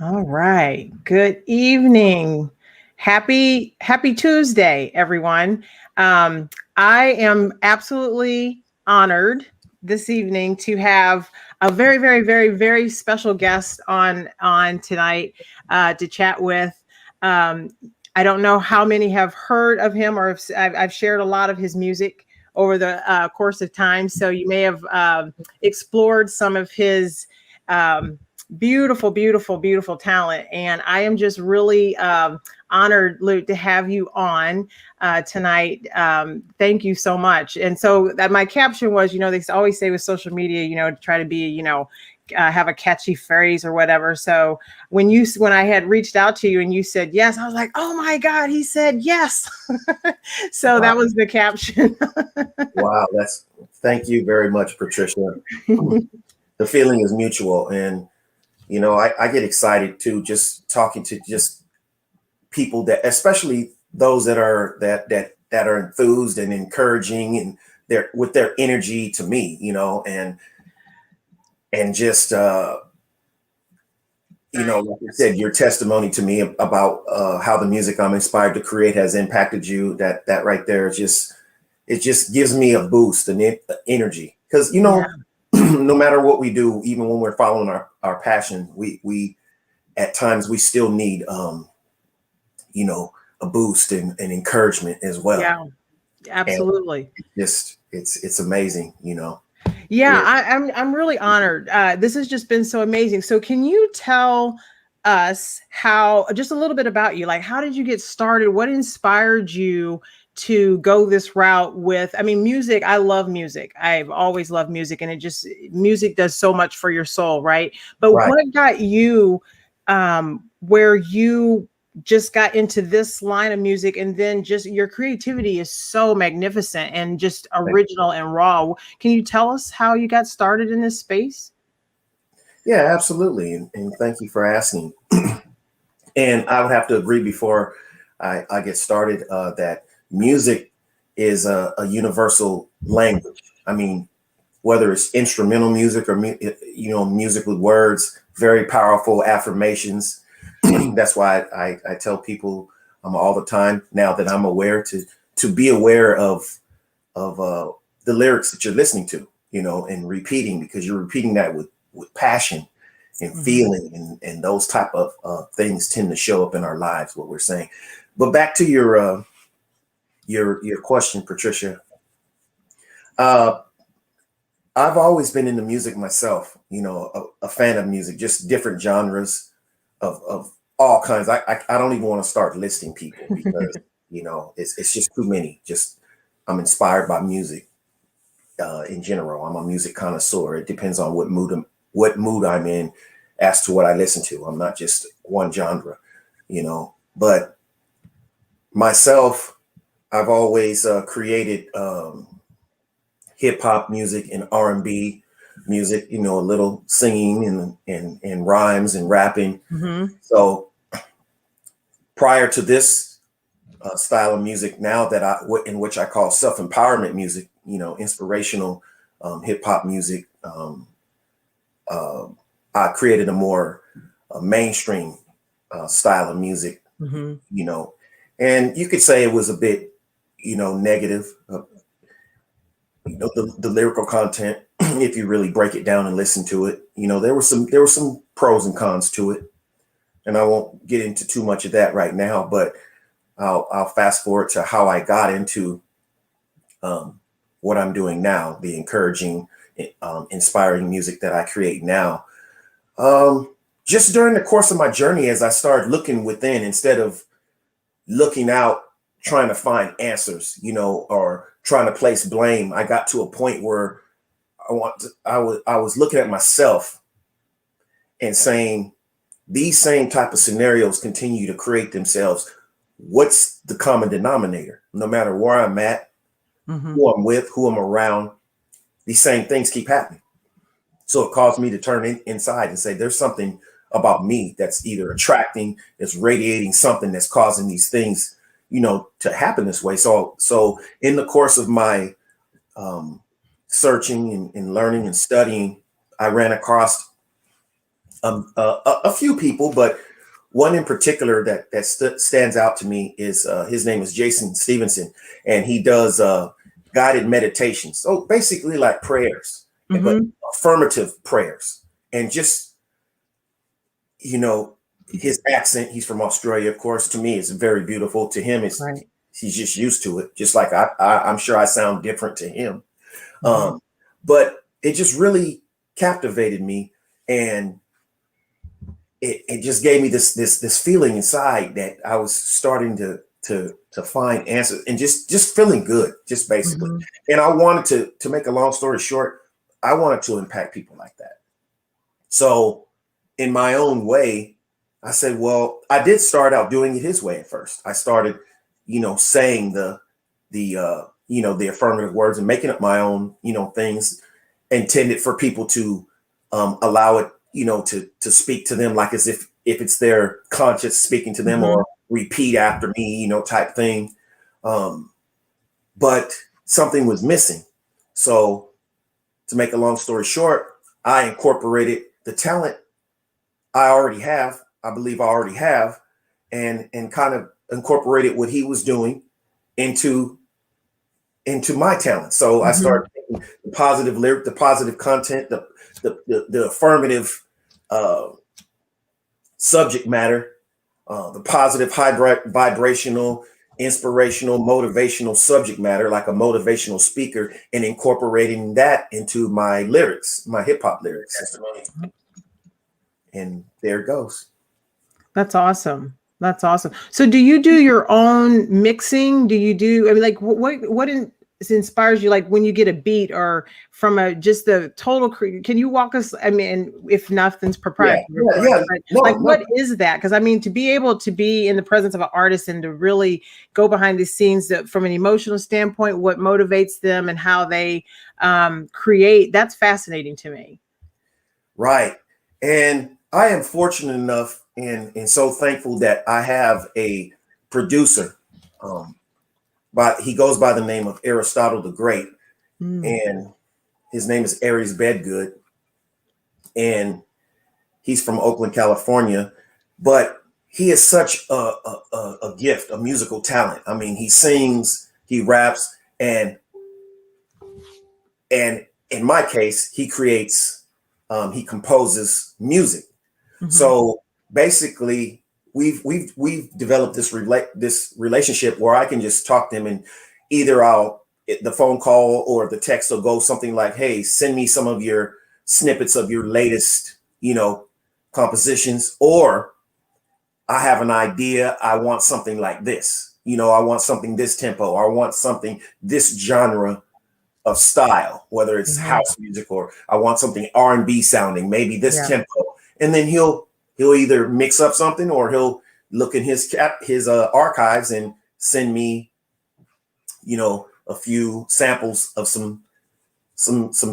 All right. Good evening. Happy Tuesday, everyone. I am absolutely honored this evening to have a very special guest on tonight to chat with. Um, I don't know how many have heard of him, or if I've shared a lot of his music over the course of time. So you may have explored some of his um, beautiful talent. And I am just really honored, Luke, to have you on tonight. Thank you so much. And so that my caption was, they always say with social media, to try to be, have a catchy phrase or whatever. So when I had reached out to you and you said yes, I was like, oh my God, he said yes. So Wow. that was the caption. Wow, thank you very much, Patricia. The feeling is mutual. And, I get excited too, just talking to just people that, especially those that are enthused and encouraging and they're with their energy to me, and just, like I said, your testimony to me about how the music I'm inspired to create has impacted you. That right there it just gives me a boost and energy because Yeah. no matter what we do, even when we're following our passion, we at times we still need a boost and encouragement as well. Yeah, And absolutely. it's amazing. Yeah, It, I'm really honored. This has just been so amazing. So, can you tell us how just a little bit about you? Like, how did you get started? What inspired you to go this route with? I mean, music. I love music. I've always loved music, and music does so much for your soul, right? But right. what got you where you just got into this line of music, and then just your creativity is so magnificent and just original and raw. Can you tell us how you got started in this space? Yeah, absolutely. And thank you for asking. And I would have to agree before I get started that music is a universal language. I mean, whether it's instrumental music or music with words, very powerful affirmations. That's why I tell people all the time now that I'm aware to be aware of the lyrics that you're listening to, and repeating because you're repeating that with passion and Mhm. feeling and those type of things tend to show up in our lives. What we're saying, but back to your question, Patricia. Uh, I've always been into music myself, a fan of music, just different genres of all kinds. I don't even want to start listing people because, it's just too many. Just I'm inspired by music in general. I'm a music connoisseur. It depends on what mood I'm in as to what I listen to. I'm not just one genre, but myself, I've always created hip hop music and R&B music, a little singing and rhymes and rapping. Mhm. So prior to this style of music, now that in which I call self-empowerment music, inspirational hip hop music, uh, I created a more mainstream style of music, Mhm. you know, and you could say it was a bit, negative, the lyrical content. If you really break it down and listen to it, there were some pros and cons to it, and I won't get into too much of that right now. But I'll fast forward to how I got into um, what I'm doing now, the encouraging, inspiring music that I create now. Um, just during the course of my journey, as I started looking within instead of looking out, trying to find answers, or trying to place blame, I got to a point where I was looking at myself and saying, these same type of scenarios continue to create themselves. What's the common denominator? No matter where I'm at, Mhm. who I'm with, who I'm around, these same things keep happening. So it caused me to turn inside and say, there's something about me that's either attracting, that's radiating something that's causing these things, to happen this way. So in the course of my searching and learning and studying, I ran across A few people, but one in particular that stands out to me is his name is Jason Stevenson, and he does guided meditations. So basically, like prayers, but affirmative prayers, and just his accent. He's from Australia, of course. To me, it's very beautiful. To him, it's Right. he's just used to it. Just like I'm sure I sound different to him, but it just really captivated me, and it just gave me this feeling inside that I was starting to find answers and just feeling good, just basically. And I wanted to make a long story short, I wanted to impact people like that. So in my own way, I said, well, I did start out doing it his way at first. I started, saying the affirmative words and making up my own, things intended for people to allow it, to speak to them, like as if it's their conscience speaking to them, or repeat after me, type thing. But something was missing. So to make a long story short, I incorporated the talent I believe I already have, and kind of incorporated what he was doing into my talent. So I started taking the positive lyric, the positive content, the affirmative subject matter, the positive vibrational, inspirational, motivational subject matter, like a motivational speaker, and incorporating that into my lyrics, my hip hop lyrics. And there it goes. That's awesome. That's awesome. So do you do your own mixing? Do you do, I mean, like what inspires you? Like when you get a beat, or from just the total, can you walk us? I mean, if nothing's proprietary, what is that? Because I mean, to be able to be in the presence of an artist and to really go behind the scenes from an emotional standpoint, what motivates them and how they create, that's fascinating to me. Right. And I am fortunate enough and so thankful that I have a producer. But he goes by the name of Aristotle the Great, and his name is Aries Bedgood, and he's from Oakland, California. But he is such a gift, a musical talent. I mean, he sings, he raps, and in my case, he creates, he composes music. So basically, we've developed this relationship where I can just talk to him, and either the phone call or the text will go something like, "Hey, send me some of your snippets of your latest, compositions," or I have an idea. I want something like this. I want something this tempo, or I want something this genre of style, whether it's house music, or I want something R&B sounding, maybe this tempo. And then he'll either mix up something, or he'll look in his archives and send me, a few samples of some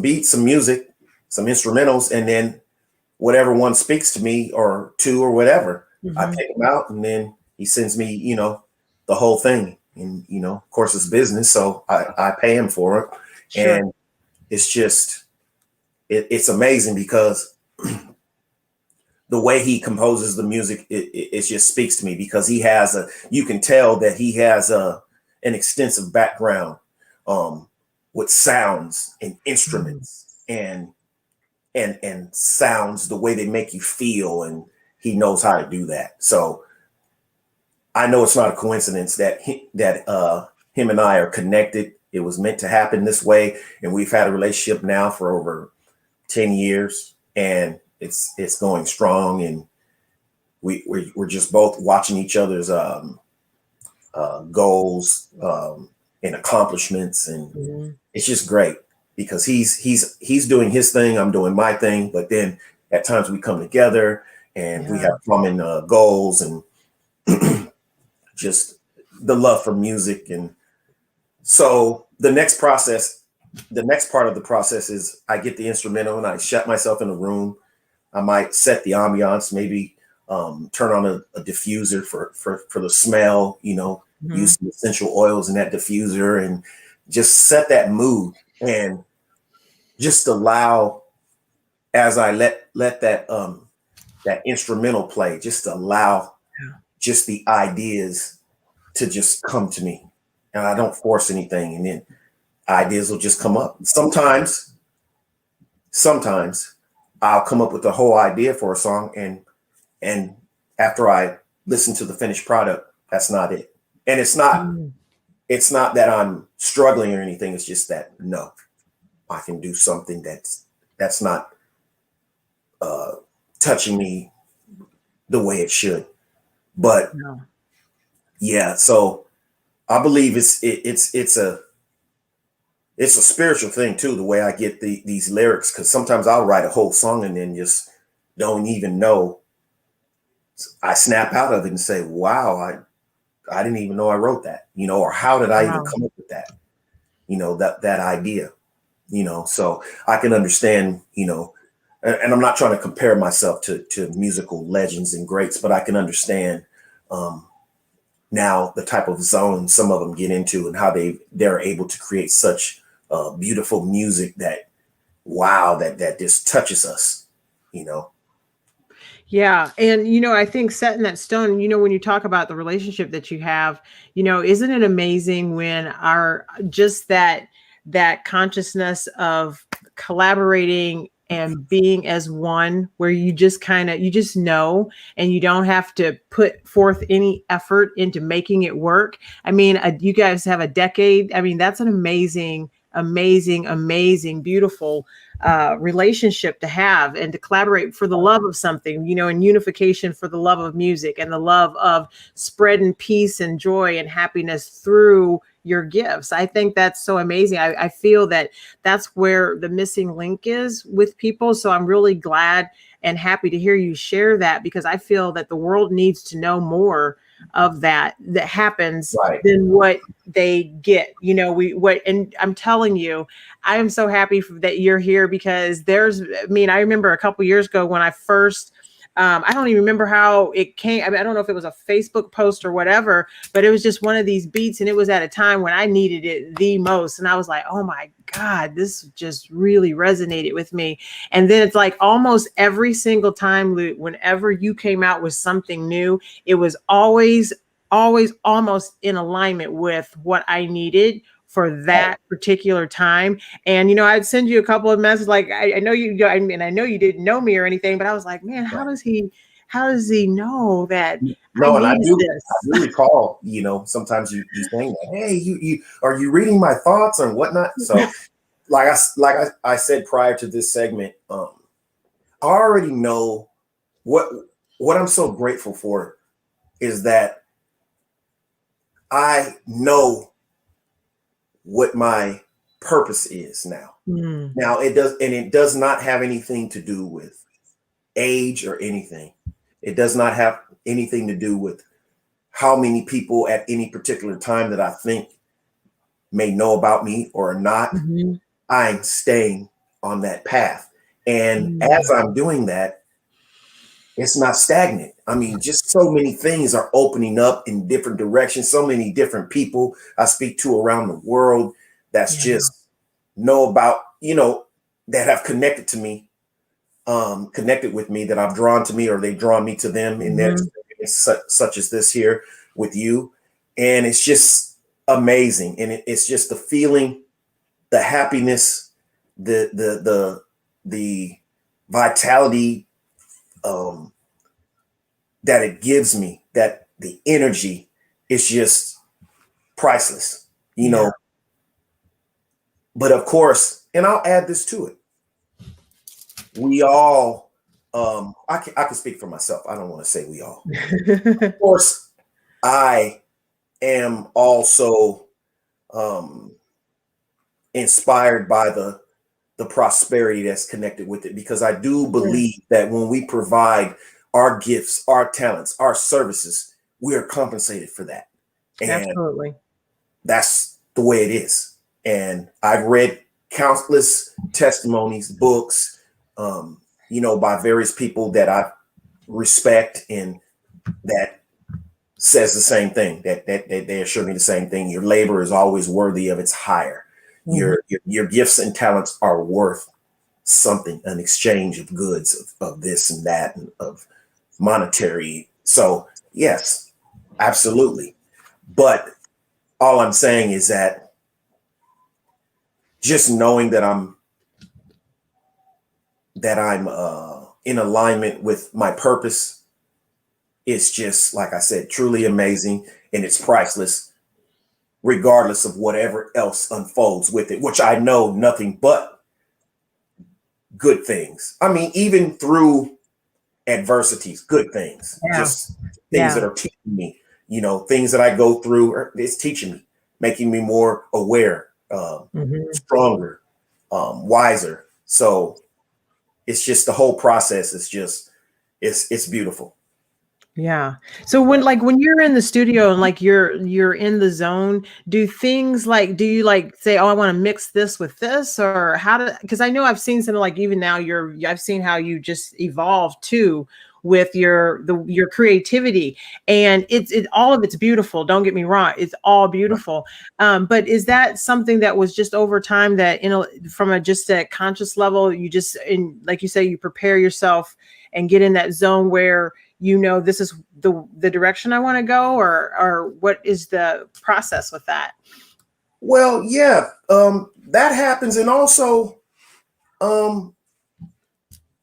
beats, some music, some instrumentals, and then whatever one speaks to me, or two, or whatever, I pick them out, and then he sends me, the whole thing. And of course, it's business, so I pay him for it. Sure. And it's just it's amazing because the way he composes the music, it just speaks to me, because you can tell that he has an extensive background with sounds and instruments and sounds, the way they make you feel, and he knows how to do that. So I know it's not a coincidence that him and I are connected. It was meant to happen this way, and we've had a relationship now for over 10 years, and it's going strong, and we're just both watching each other's goals and accomplishments, and it's just great, because he's doing his thing, I'm doing my thing, but then at times we come together and we have common goals, and just the love for music. And so the next part of the process is I get the instrumental and I shut myself in a room. I might set the ambiance, maybe turn on a diffuser for the smell, use some essential oils in that diffuser, and just set that mood, and just allow, as I let that that instrumental play, just to allow just the ideas to just come to me, and I don't force anything, and then ideas will just come up. Sometimes I'll come up with the whole idea for a song, and after I listen to the finished product, that's not it. And it's not that I'm struggling or anything. It's just that, no, I can do something that's not touching me the way it should. But yeah, so I believe it's a spiritual thing too, the way I get these lyrics, because sometimes I'll write a whole song and then just don't even know. I snap out of it and say, wow, I didn't even know I wrote that, or how did I even come up with that, that idea, so I can understand, and I'm not trying to compare myself to musical legends and greats, but I can understand now the type of zone some of them get into and how they're able to create such beautiful music that just touches us. Yeah. And, I think setting that stone, when you talk about the relationship that you have, isn't it amazing when just that consciousness of collaborating and being as one, where you just you just know, and you don't have to put forth any effort into making it work. I mean, you guys have a decade. I mean, that's an amazing, beautiful relationship to have, and to collaborate for the love of something, and unification for the love of music and the love of spreading peace and joy and happiness through your gifts. I think that's so amazing. I feel that that's where the missing link is with people. So I'm really glad and happy to hear you share that, because I feel that the world needs to know more of that happens than what they get. And I'm telling you, I am so happy that you're here, because I remember a couple years ago when I first, I don't even remember how it came. I don't know if it was a Facebook post or whatever, but it was just one of these beats. And it was at a time when I needed it the most. And I was like, oh my God, this just really resonated with me. And then it's like almost every single time, Loot, whenever you came out with something new, it was always almost in alignment with what I needed for that particular time. And, I'd send you a couple of messages, like, I know you, and I know you didn't know me or anything, but I was like, man, how does he know that? No, and I do this? recall, sometimes you saying that, hey, you are you reading my thoughts and whatnot? So like I said prior to this segment, I already know what I'm so grateful for is that I know what my purpose is now. Now it does not have anything to do with age or anything. It does not have anything to do with how many people at any particular time that I think may know about me or not. I'm staying on that path. And as I'm doing that, it's not stagnant. I mean, just so many things are opening up in different directions. So many different people I speak to around the world that's just know about, that have connected to me, connected with me, that I've drawn to me, or they've drawn me to them in their experience, such as this here with you. And it's just amazing. And it's just the feeling, the happiness, the vitality, that it gives me, that the energy is just priceless, But of course, and I'll add this to it. We all, I can speak for myself. I don't want to say we all. Of course, I am also inspired by the prosperity that's connected with it, because I do believe that when we provide our gifts, our talents, our services, we are compensated for that. And absolutely, that's the way it is. And I've read countless testimonies, books, by various people that I respect, and that says the same thing, that they assure me the same thing. Your labor is always worthy of its hire. Your gifts and talents are worth something, an exchange of goods, of this and that, and of monetary. So yes, absolutely. But all I'm saying is that just knowing that I'm in alignment with my purpose is just, like I said, truly amazing, and it's priceless, regardless of whatever else unfolds with it, which I know nothing but good things. I mean, even through adversities, good things, Yeah. just things that are teaching me, things that I go through, it's teaching me, making me more aware, stronger, wiser. So it's just the whole process is just, it's beautiful. Yeah. So when you're in the studio and like you're in the zone, do you like say, oh, I want to mix this with this, or because I know I've seen something like even now I've seen how you just evolved too with your creativity, and all of it's beautiful. Don't get me wrong. It's all beautiful. But is that something that was just over time that, from just a conscious level, you just, like you say, you prepare yourself and get in that zone where this is the direction I want to go, or what is the process with that? Well, yeah, that happens. And also,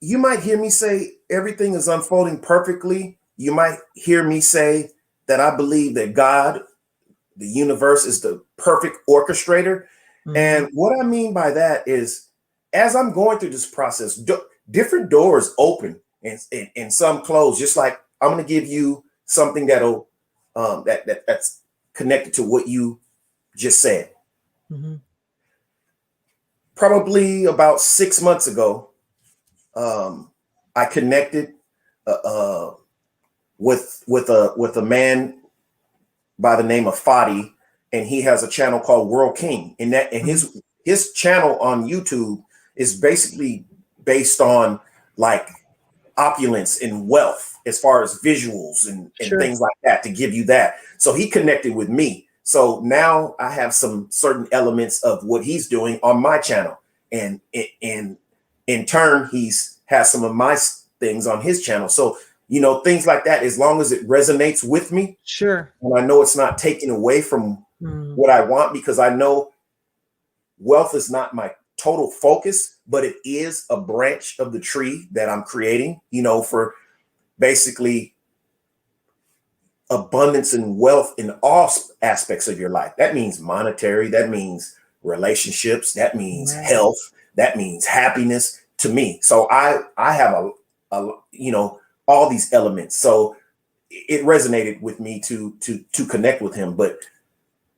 you might hear me say everything is unfolding perfectly. You might hear me say that I believe that God, the universe, is the perfect orchestrator. Mm-hmm. And what I mean by that is, as I'm going through this process, different doors open and some close. Just like I'm going to give you something that'll that's connected to what you just said. Mm-hmm. Probably about 6 months ago, I connected with a man by the name of Fadi, and he has a channel called World King. And his channel on YouTube is basically based on like opulence and wealth as far as visuals and sure. things like that, to give you that. So he connected with me. So now I have some certain elements of what he's doing on my channel. And in turn, he's has some of my things on his channel. So, things like that, as long as it resonates with me. Sure. And I know it's not taken away from what I want, because I know wealth is not my total focus, but it is a branch of the tree that I'm creating, for basically abundance and wealth in all aspects of your life. That means monetary, that means relationships, that means health, that means happiness to me. So I have a all these elements. So it resonated with me to connect with him. But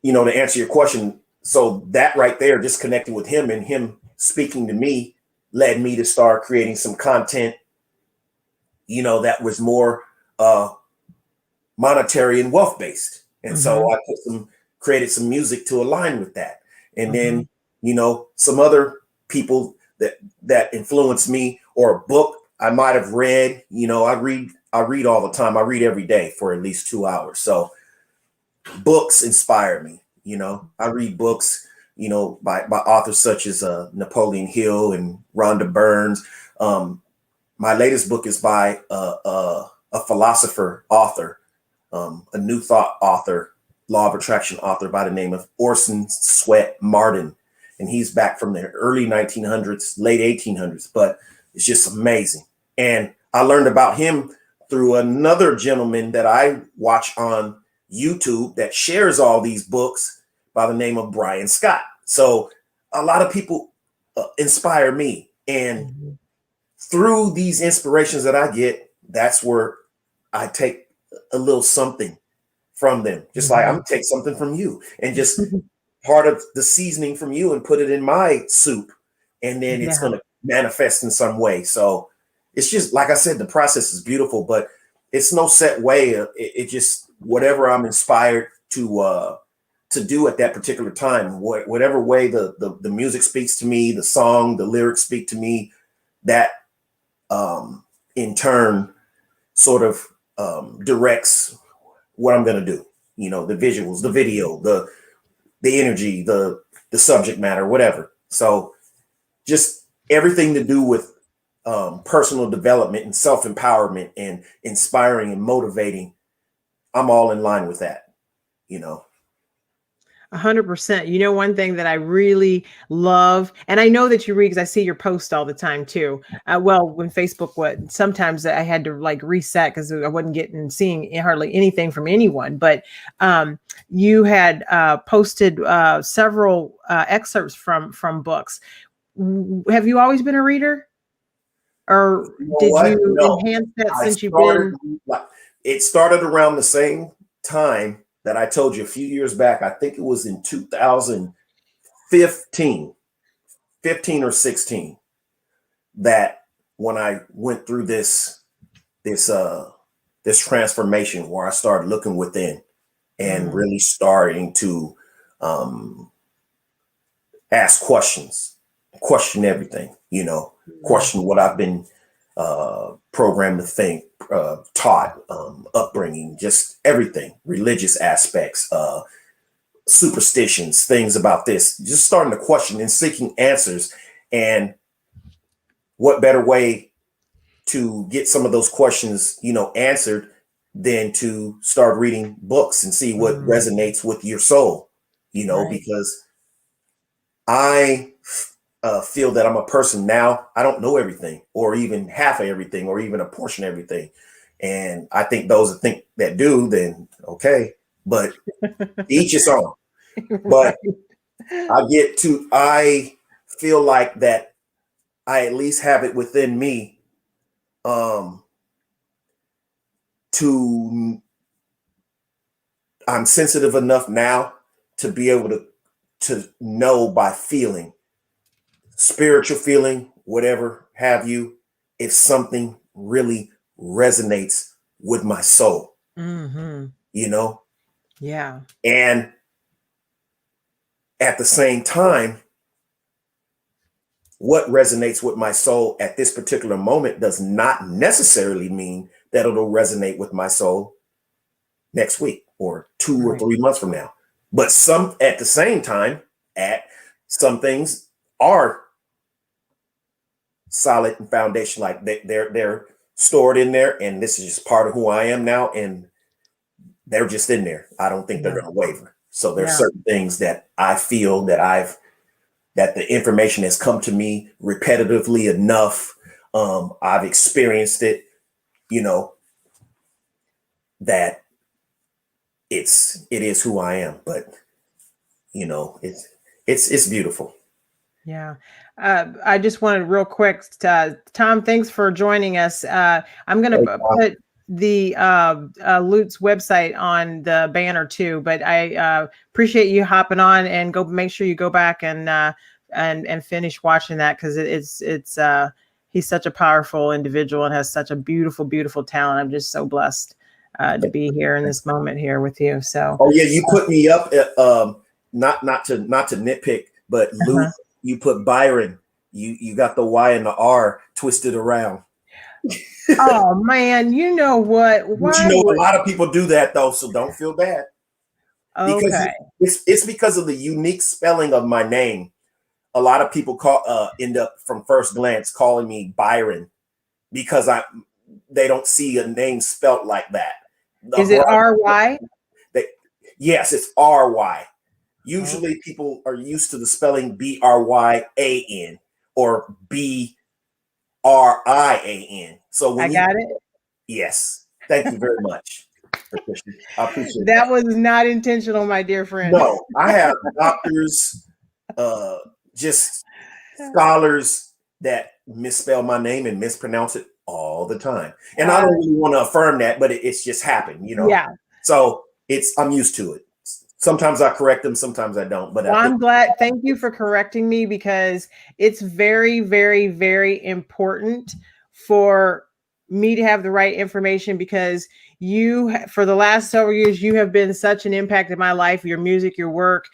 to answer your question, so that right there, just connecting with him and him speaking to me, led me to start creating some content, that was more monetary and wealth based. And so I created some music to align with that. And then, some other people that influenced me, or a book I might have read. I read all the time. I read every day for at least 2 hours. So books inspire me. I read books, by authors such as Napoleon Hill and Rhonda Burns. My latest book is by a philosopher author, a New Thought author, law of attraction author by the name of Orson Swett Martin. And he's back from the early 1900s, late 1800s, but it's just amazing. And I learned about him through another gentleman that I watch on YouTube that shares all these books by the name of Brian Scott. So a lot of people inspire me. And through these inspirations that I get, that's where I take a little something from them. Just like I'm gonna take something from you and just part of the seasoning from you and put it in my soup. And then it's going to manifest in some way. So it's just, like I said, the process is beautiful, but it's no set way. It just, whatever I'm inspired to do at that particular time, whatever way the music speaks to me, the song, the lyrics speak to me, that in turn sort of directs what I'm going to do. The visuals, the video, the energy, the subject matter, whatever. So just everything to do with personal development and self-empowerment and inspiring and motivating, I'm all in line with that, you know. 100%. You know, one thing that I really love, and I know that you read because I see your post all the time too. Well, when Facebook would, sometimes I had to like reset because I wasn't seeing hardly anything from anyone. But you had posted several excerpts from books. Have you always been a reader, or You know did what? you No, enhance that I since you've started. been? It started around the same time that I told you a few years back. I think it was in 2015, 15 or 16, that when I went through this transformation where I started looking within and really starting to ask questions, question everything, you know, question what I've been programmed to think, taught, upbringing, just everything, religious aspects, superstitions, things about this, just starting to question and seeking answers. And what better way to get some of those questions, you know, answered than to start reading books and see what resonates with your soul, you know, because I feel that I'm a person now. I don't know everything or even half of everything or even a portion of everything. And I think those that do, then okay, but each its own. But I feel like that I at least have it within me I'm sensitive enough now to be able to know by feeling, spiritual feeling, whatever have you, if something really resonates with my soul, you know? Yeah. And at the same time, what resonates with my soul at this particular moment does not necessarily mean that it'll resonate with my soul next week or 2 or 3 months from now. But at the same time, some things are solid and foundation, like they're stored in there, and this is just part of who I am now, and they're just in there. I don't think they're going to waver. So there's certain things that I feel that the information has come to me repetitively enough. I've experienced it, you know, that it is who I am. But you know, it's beautiful. Yeah. I just wanted real quick, Tom, thanks for joining us. I'm going to put the Loot's website on the banner too, but I appreciate you hopping on, and make sure you go back and finish watching that, because he's such a powerful individual and has such a beautiful, beautiful talent. I'm just so blessed to be here in this moment here with you. So, oh yeah, you put me up at, not to nitpick, but Loot, you put Byron, you got the Y and the R twisted around. Oh man, you know what? But you know, a lot of people do that though, so don't feel bad. Okay. Because it's because of the unique spelling of my name. A lot of people end up from first glance calling me Byron because they don't see a name spelt like that. Is it R-Y? Yes, it's R-Y. Usually people are used to the spelling B-R-Y-A-N or B-R-I-A-N. So when I got it. Yes. Thank you very much, Patricia. I appreciate that. That was not intentional, my dear friend. No, I have doctors, just scholars that misspell my name and mispronounce it all the time. And I don't really want to affirm that, but it's just happened, you know? Yeah. So I'm used to it. Sometimes I correct them, sometimes I don't. But I'm glad. Thank you for correcting me, because it's very, very, very important for me to have the right information, because for the last several years, you have been such an impact in my life, your music, your work.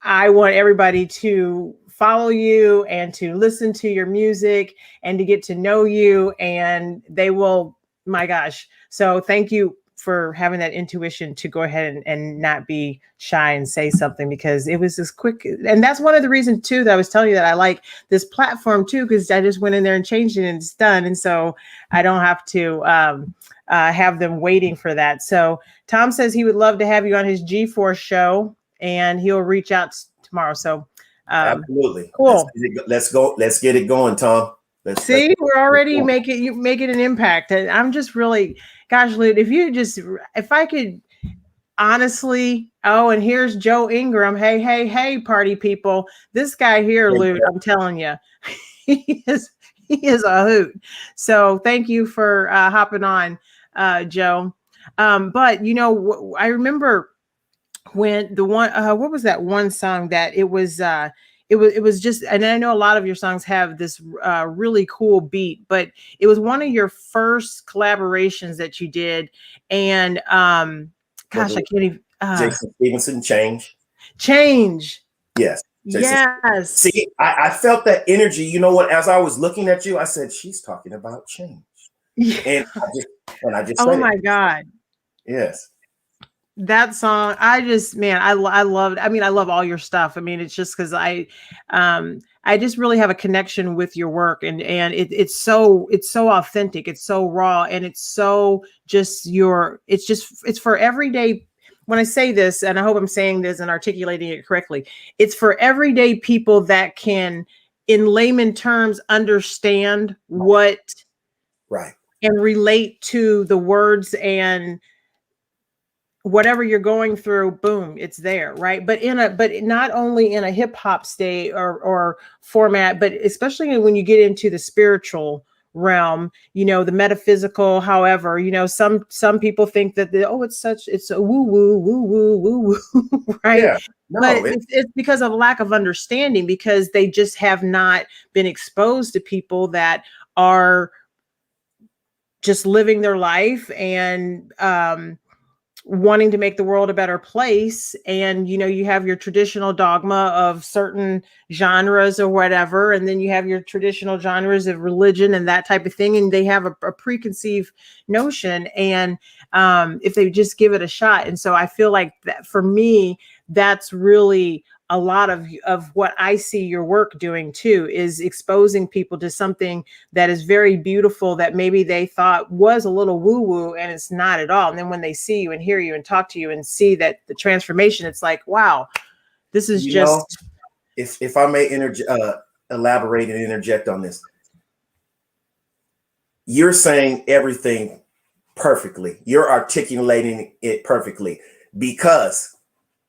I want everybody to follow you and to listen to your music and to get to know you, and they will, my gosh. So thank you for having that intuition to go ahead and not be shy and say something, because it was this quick. And that's one of the reasons too, that I was telling you that I like this platform too, because I just went in there and changed it and it's done. And so I don't have to have them waiting for that. So Tom says he would love to have you on his G-Force show, and he'll reach out tomorrow. So absolutely. Cool. Let's go. Let's get it going, Tom. See, we're already making an impact. And I'm just really, gosh, Loot, if I could honestly, and here's Joe Ingram. Hey, party people. This guy here, Loot, I'm telling you, he is a hoot. So thank you for hopping on, Joe. But I remember when the one, what was that one song that it was just, and I know a lot of your songs have this really cool beat, but it was one of your first collaborations that you did. And gosh, I can't even. Jason Stevenson, Change. Yes. Jason. Yes. See, I felt that energy. You know what? As I was looking at you, I said, she's talking about change. Yeah. And I just oh said my it. God. Yes. That song, I loved. I mean, I love all your stuff. I mean, it's just because I just really have a connection with your work, and it's so authentic, it's so raw, and it's so just it's for everyday. When I say this, and I hope I'm saying this and articulating it correctly, it's for everyday people that can, in layman terms, understand what right and relate to the words and whatever you're going through, boom, it's there, right? But not only in a hip hop state or format, but especially when you get into the spiritual realm, the metaphysical. However, some people think that it's a woo woo, right? Yeah, no, but it's because of lack of understanding, because they just have not been exposed to people that are just living their life and wanting to make the world a better place. And you have your traditional dogma of certain genres or whatever, and then you have your traditional genres of religion and that type of thing, and they have a preconceived notion, and if they just give it a shot. And so I feel like that, for me, that's really a lot of what I see your work doing too, is exposing people to something that is very beautiful, that maybe they thought was a little woo woo, and it's not at all. And then when they see you and hear you and talk to you and see that the transformation, it's like, wow, this is if I may elaborate and interject on this. You're saying everything perfectly. You're articulating it perfectly, because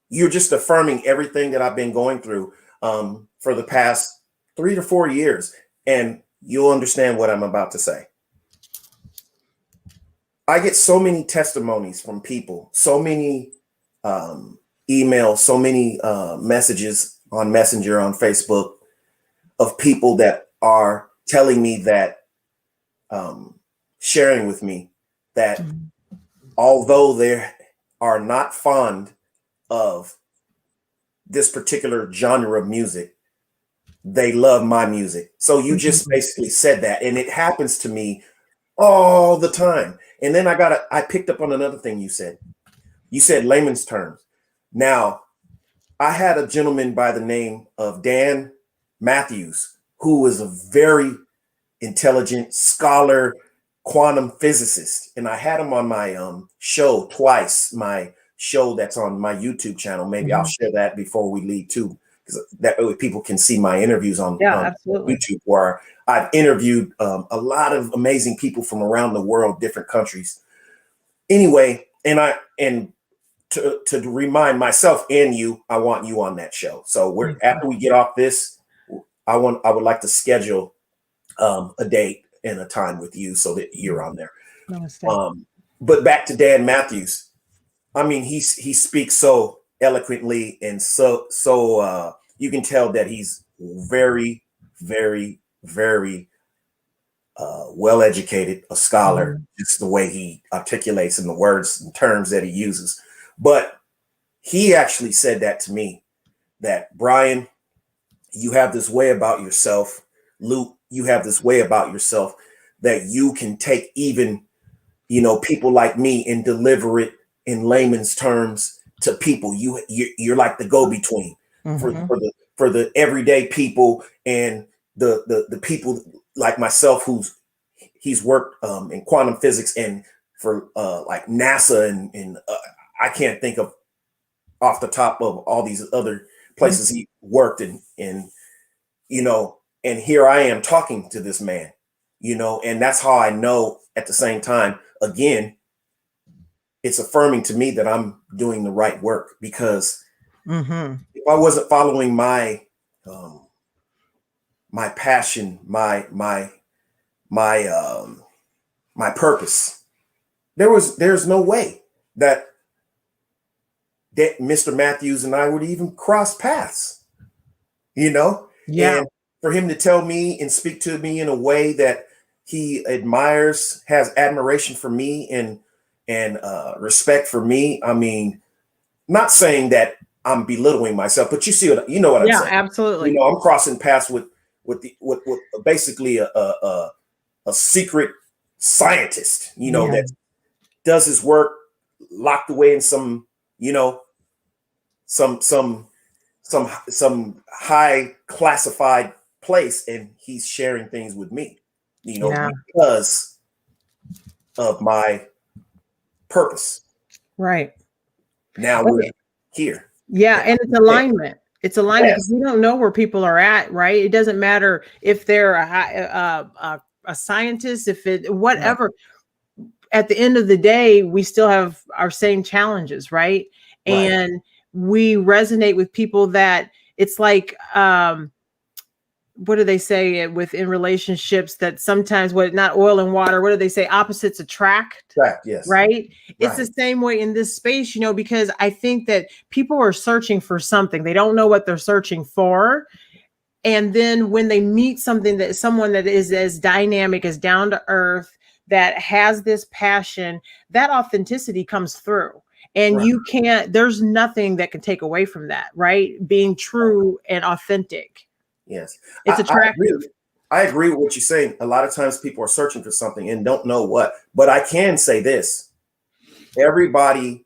you're just affirming everything that I've been going through for the past 3 to 4 years. And you'll understand what I'm about to say. I get so many testimonies from people, so many emails, so many messages on Messenger, on Facebook, of people that are telling me that, sharing with me that although they are not fond of this particular genre of music, they love my music. So you just basically said that, and it happens to me all the time. And then I picked up on another thing you said. You said layman's terms. Now, I had a gentleman by the name of Dan Matthews, who is a very intelligent scholar, quantum physicist, and I had him on my show twice. My show that's on my YouTube channel. Maybe I'll share that before we leave too, because that way people can see my interviews on YouTube, where I've interviewed a lot of amazing people from around the world, different countries. Anyway, and to remind myself and you, I want you on that show. So after we get off this, I would like to schedule a date and a time with you so that you're on there. But back to Dan Matthews. I mean, he speaks so eloquently, and so you can tell that he's very, very, very well educated, a scholar. Just the way he articulates in the words and terms that he uses. But he actually said that to me, that Bryon, you have this way about yourself. Loot, you have this way about yourself that you can take even people like me and deliver it in layman's terms to people. You're like the go-between for the everyday people, and the people like myself he's worked in quantum physics, and for like NASA, and I can't think of off the top of all these other places he worked in, and here I am talking to this man, and that's how I know at the same time, again, it's affirming to me that I'm doing the right work, because if I wasn't following my my passion, my purpose, there's no way that Mr. Matthews and I would even cross paths, Yeah. And for him to tell me and speak to me in a way that he admires, has admiration for me, and respect for me. I mean, not saying that I'm belittling myself, but you know what I'm saying. Yeah, absolutely. I'm crossing paths with basically a secret scientist, that does his work locked away in some, some high classified place, and he's sharing things with me, because of my purpose. Right. Now we're here. Yeah, and it's alignment. It's alignment, because we don't know where people are at, right? It doesn't matter if they're a scientist, if it whatever. Right. At the end of the day, we still have our same challenges, right? And we resonate with people that it's like, what do they say within relationships, that sometimes not oil and water, what do they say? Opposites attract. Yes. Right. It's the same way in this space, because I think that people are searching for something. They don't know what they're searching for. And then when they meet someone that is as dynamic, as down to earth, that has this passion, that authenticity comes through. And there's nothing that can take away from that, right? Being true and authentic. Yes. It's attractive. I agree with what you're saying. A lot of times people are searching for something and don't know what, but I can say this. Everybody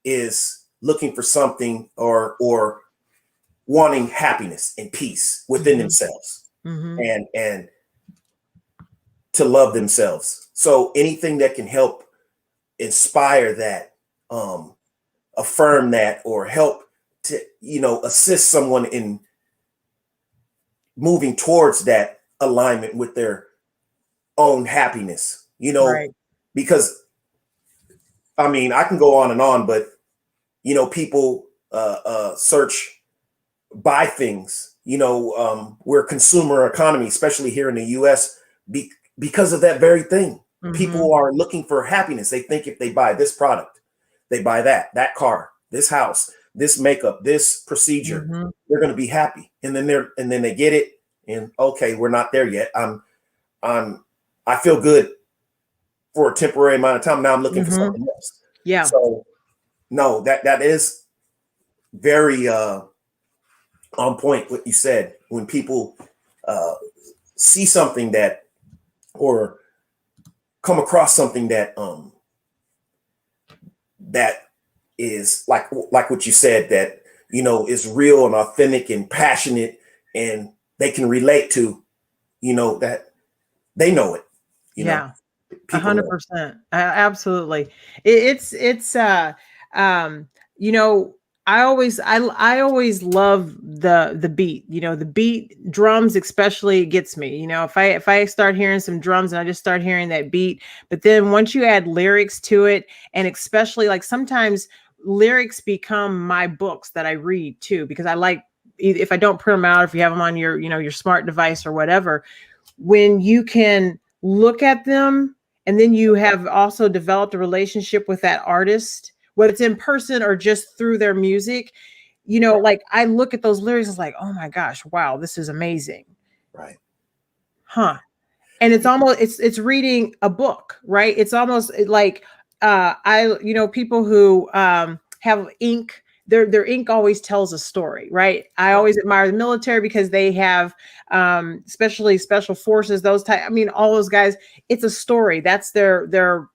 is looking for something or wanting happiness and peace within themselves, and to love themselves. So anything that can help inspire that, affirm that, or help to, assist someone in moving towards that alignment with their own happiness, because I mean, I can go on and on, but people search, buy things, we're a consumer economy, especially here in the US, because of that very thing. People are looking for happiness. They think if they buy this product, they buy that car, this house, this makeup, this procedure, they're going to be happy. And then they get it, and okay, we're not there yet. I feel good for a temporary amount of time. Now I'm looking for something else. Yeah. So no, that is very on point what you said. When people see something that, or come across something that that is like what you said, that is real and authentic and passionate, and they can relate to, that they know it. 100%. Absolutely. It's I always love the beat, the beat, drums especially gets me, if I start hearing some drums and I just start hearing that beat, but then once you add lyrics to it, and especially like sometimes lyrics become my books that I read too, because I like, if I don't print them out, if you have them on your, your smart device or whatever, when you can look at them, and then you have also developed a relationship with that artist, whether it's in person or just through their music, like I look at those lyrics, it's like, oh my gosh, wow, this is amazing. Right. Huh. And it's almost, it's reading a book, right? It's almost like, people who have ink their ink always tells a story, right? I always admire the military because they have, especially special forces, those type. I mean, all those guys. It's a story. That's their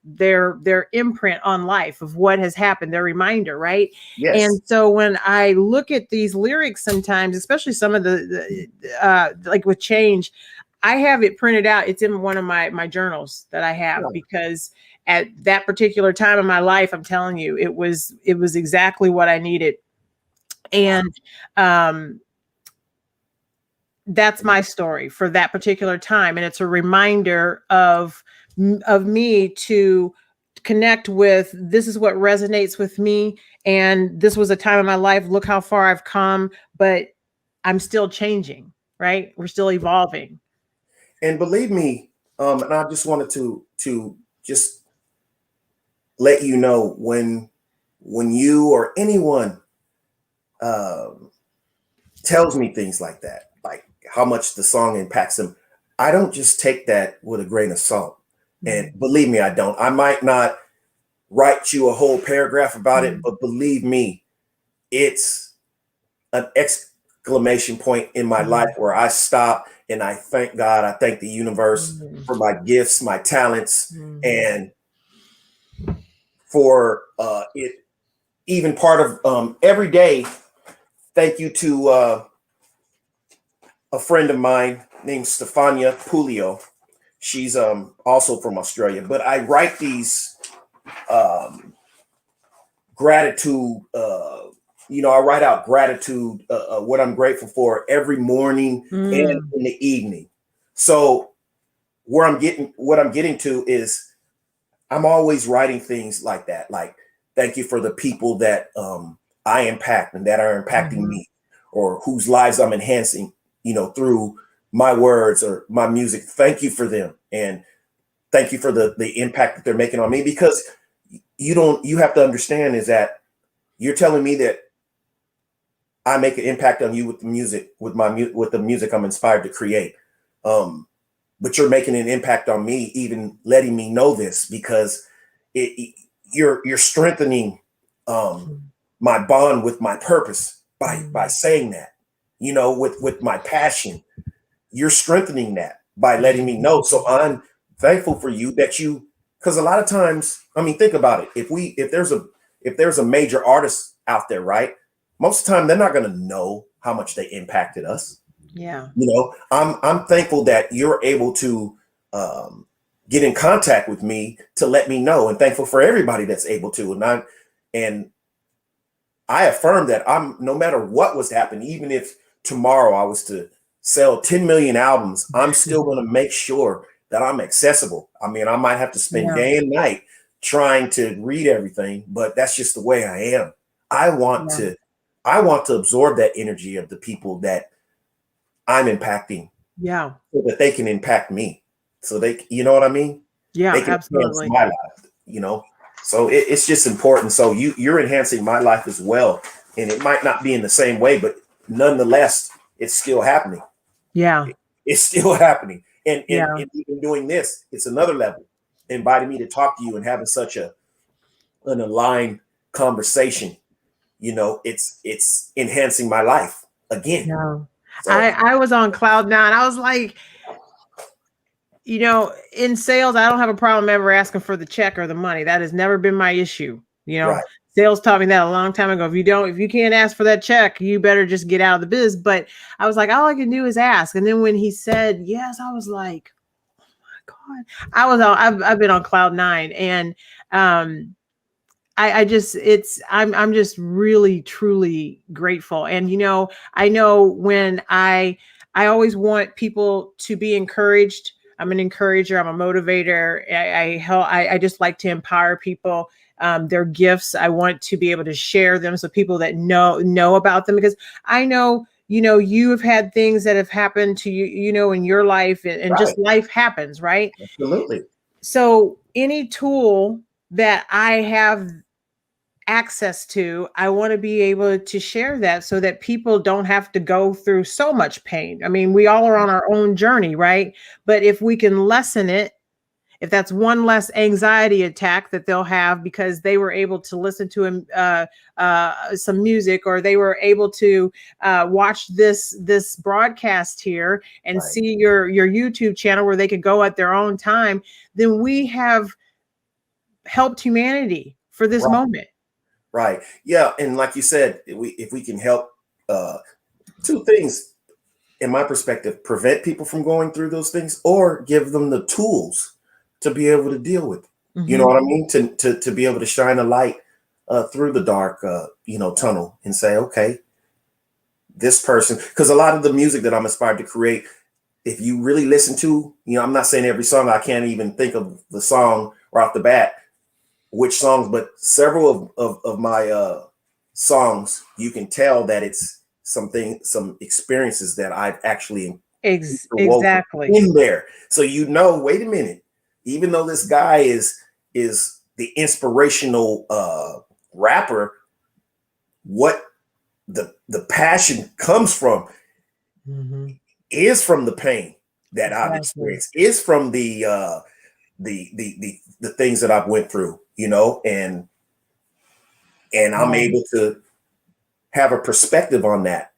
imprint on life of what has happened. Their reminder, right? Yes. And so when I look at these lyrics, sometimes, especially some of like with change, I have it printed out. It's in one of my journals that I have, Yeah. because at that particular time in my life, I'm telling you, it was exactly what I needed. And that's my story for that particular time. And it's a reminder of me to connect with, this is what resonates with me. And this was a time in my life. Look how far I've come, but I'm still changing, right? We're still evolving. And believe me, and I just wanted to just let you know, when you or anyone tells me things like that, like how much the song impacts them, I don't just take that with a grain of salt. And believe me, I don't. I might not write you a whole paragraph about it, but believe me, it's an exclamation point in my life where I stop and I thank God. I thank the universe for my gifts, my talents, and for it even part of every day. Thank you to a friend of mine named Stefania Pulio. She's also from Australia, but I write these gratitude. I write out gratitude, what I'm grateful for every morning and in the evening. So what I'm getting to is I'm always writing things like that, like thank you for the people that I impact and that are impacting me, or whose lives I'm enhancing, through my words or my music. Thank you for them, and thank you for the impact that they're making on me. Because you have to understand is that you're telling me that I make an impact on you with the music, with the music I'm inspired to create. But you're making an impact on me, even letting me know this, because you're strengthening my bond with my purpose by saying that, with my passion. You're strengthening that by letting me know. So I'm thankful for you because a lot of times, I mean, think about it. If there's a major artist out there, right? Most of the time, they're not going to know how much they impacted us. Yeah. I'm thankful that you're able to get in contact with me to let me know, and thankful for everybody that's able to. And I affirm that no matter what was happening, even if tomorrow I was to sell 10 million albums, I'm still going to make sure that I'm accessible. I mean, I might have to spend day and night trying to read everything, but that's just the way I am. I want to absorb that energy of the people that I'm impacting, so that they can impact me. So you know what I mean? Yeah, they can absolutely. enhance my life, So it's just important. So you're enhancing my life as well, and it might not be in the same way, but nonetheless, it's still happening. Yeah. It's still happening. And even doing this, it's another level. Inviting me to talk to you and having such an aligned conversation, it's enhancing my life again. Yeah. So I was on cloud nine. I was like, in sales, I don't have a problem ever asking for the check or the money. That has never been my issue. right. Sales taught me that a long time ago. If you can't ask for that check, you better just get out of the biz. But I was like, all I can do is ask. And then when he said yes, I was like, oh my God. I've been on cloud nine. And I'm just really, truly grateful. And, I know when I always want people to be encouraged. I'm an encourager. I'm a motivator. I just like to empower people. Their gifts. I want to be able to share them so people that know about them, because I know, you have had things that have happened to you, in your life, and just life happens, right? Absolutely. So any tool that I have access to, I want to be able to share that so that people don't have to go through so much pain. I mean, we all are on our own journey, right? But if we can lessen it if that's one less anxiety attack that they'll have because they were able to listen to some music, or they were able to watch this broadcast here and Right. see your YouTube channel where they could go at their own time, then we have helped humanity for this moment. Right. Yeah. And like you said, if we can help, two things in my perspective: prevent people from going through those things, or give them the tools to be able to deal with it. You know what I mean? To be able to shine a light through the dark, tunnel, and say, okay, this person, because a lot of the music that I'm inspired to create, if you really listen to, I'm not saying every song, I can't even think of the song right off the bat, which songs, but several of my songs, you can tell that it's some experiences that I've actually Exactly in there. So wait a minute, even though this guy is the inspirational rapper, what the passion comes from is from the pain that I've experienced, is from the things that I've went through, and I'm able to have a perspective on that,